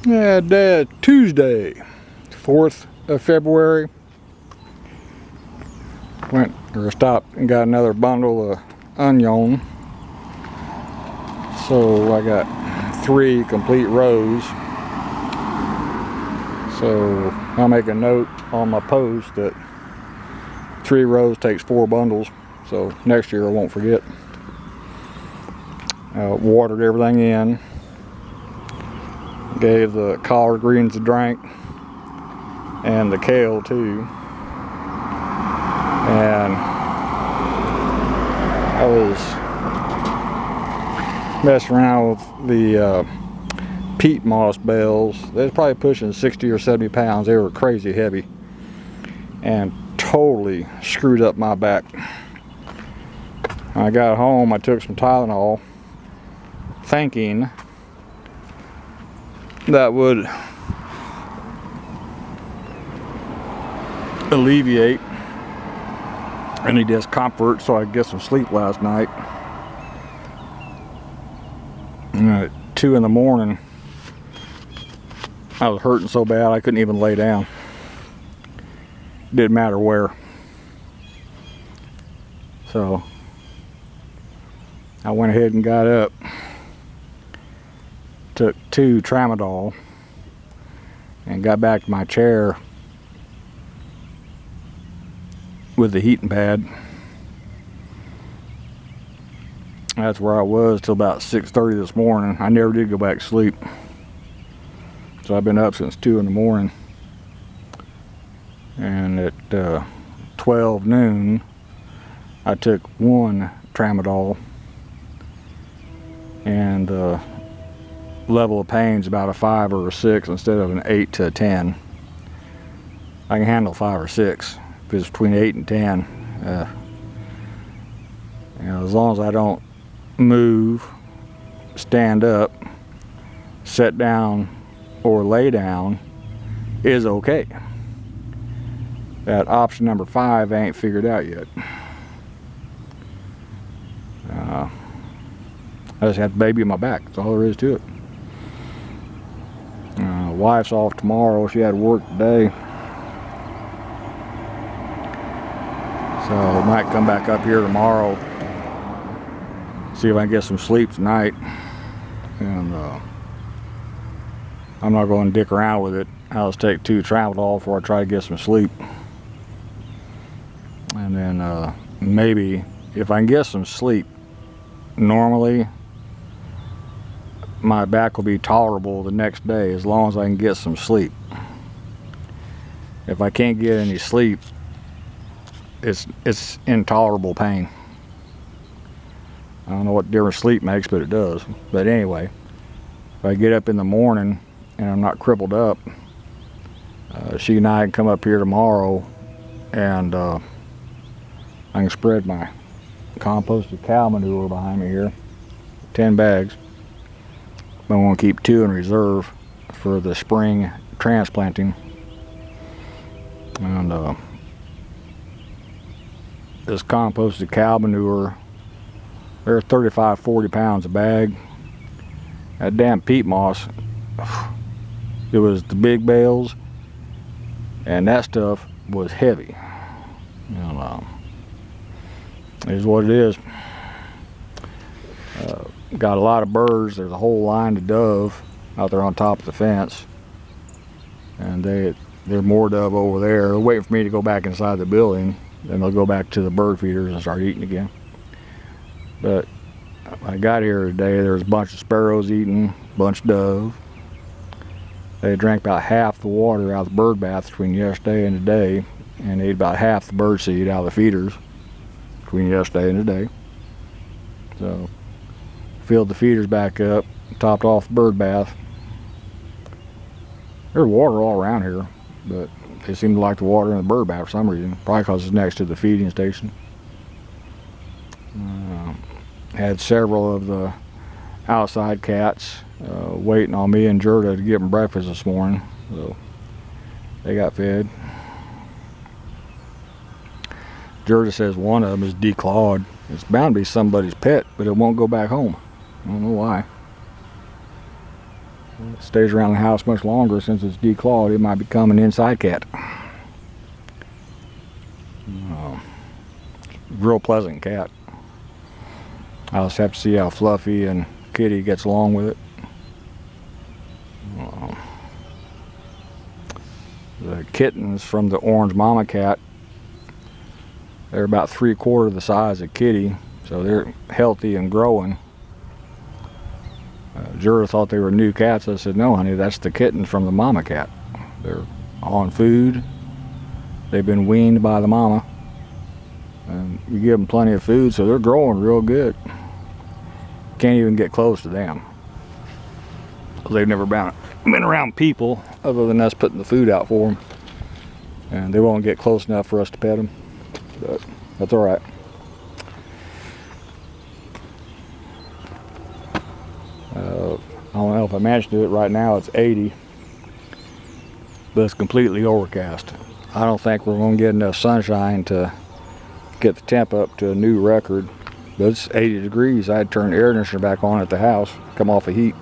Tuesday, 4th of February. Stopped and got another bundle of onion. So I got 3 complete rows. So I'll make a note on my post that 3 rows takes 4 bundles. So next year I won't forget. Watered everything in. Gave the collard greens a drink. And the kale too. And I was messing around with the peat moss bales. They was probably pushing 60 or 70 pounds. They were crazy heavy and totally screwed up my back. When I got home, I took some Tylenol thinking that would alleviate any discomfort so I could get some sleep last night. And at 2 in the morning, I was hurting so bad I couldn't even lay down. Didn't matter where. So I went ahead and got up, took 2 Tramadol, and got back to my chair with the heating pad. That's where I was till about 6:30 this morning. I never did go back to sleep. So I've been up since 2 in the morning. And at 12 noon, I took 1 Tramadol. And the level of pain is about a 5 or a 6 instead of an 8 to a 10. I can handle 5 or 6. If it's between 8 and 10, as long as I don't move, stand up, sit down, or lay down, is okay. That option number 5 ain't figured out yet. I just had the baby in my back. That's all there is to it. Wife's off tomorrow. She had to work today. So I might come back up here tomorrow, see if I can get some sleep tonight. And I'm not going to dick around with it. I'll just take 2 Tramadol before I try to get some sleep. And then maybe if I can get some sleep, normally my back will be tolerable the next day as long as I can get some sleep. If I can't get any sleep, it's intolerable pain. I don't know what difference sleep makes, but it does. But anyway, if I get up in the morning and I'm not crippled up, she and I can come up here tomorrow and I can spread my composted cow manure behind me here, 10 bags. But I want to keep 2 in reserve for the spring transplanting. And this composted cow manure, they're 35-40 pounds a bag. That damn peat moss, it was the big bales, and that stuff was heavy. And it is what it is. Got a lot of birds. There's a whole line of dove out there on top of the fence, and there's more dove over there. They're waiting for me to go back inside the building. Then they'll go back to the bird feeders and start eating again. But when I got here today, there was a bunch of sparrows eating, a bunch of dove. They drank about half the water out of the bird bath between yesterday and today, and they ate about half the bird seed out of the feeders between yesterday and today. So filled the feeders back up, topped off the bird bath. There's water all around here, but they seem to like the water in the bird bath for some reason. Probably because it's next to the feeding station. Had several of the outside cats waiting on me and Gerda to give them breakfast this morning. So they got fed. Gerda says one of them is declawed. It's bound to be somebody's pet, but it won't go back home. I don't know why. It stays around the house much longer since it's declawed. It might become an inside cat. Real pleasant cat. I'll just have to see how Fluffy and Kitty gets along with it. The kittens from the orange mama cat, they're about 3/4 the size of Kitty, so they're healthy and growing. Jura thought they were new cats. I said, no honey, that's the kittens from the mama cat. They're on food. They've been weaned by the mama, and you give them plenty of food, so they're growing real good. Can't even get close to them. They've never been around people other than us putting the food out for them, and they won't get close enough for us to pet them, but that's all right. I don't know if I managed to do it right now. It's 80, but it's completely overcast. I don't think we're going to get enough sunshine to get the temp up to a new record, but it's 80 degrees. I had to turn the air conditioner back on at the house, come off of heat.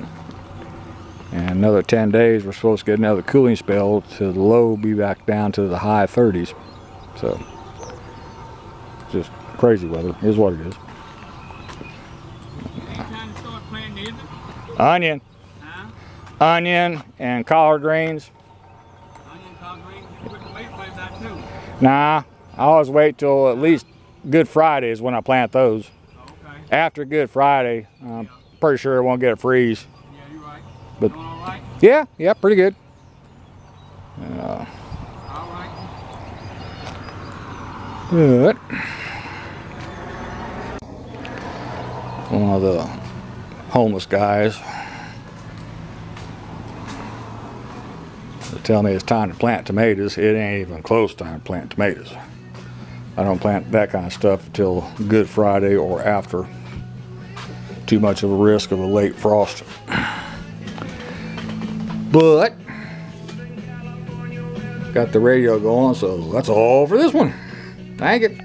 And another 10 days, we're supposed to get another cooling spell to the low be back down to the high 30s. So, just crazy weather. Is what it is. Time to start planting, isn't it? Onion. Huh? Onion and collard greens. Onion, collard greens. You put tomato plants out too. Nah, I always wait till at least Good Friday is when I plant those. Oh, okay. After Good Friday, I'm pretty sure it won't get a freeze. Yeah, you're right. But doing all right? yeah, pretty good. All right. Good. One of the homeless guys tell me it's time to plant tomatoes. It ain't even close time to plant tomatoes. I don't plant that kind of stuff until Good Friday or after. Too much of a risk of a late frost. But got the radio going, so that's all for this one. Thank you.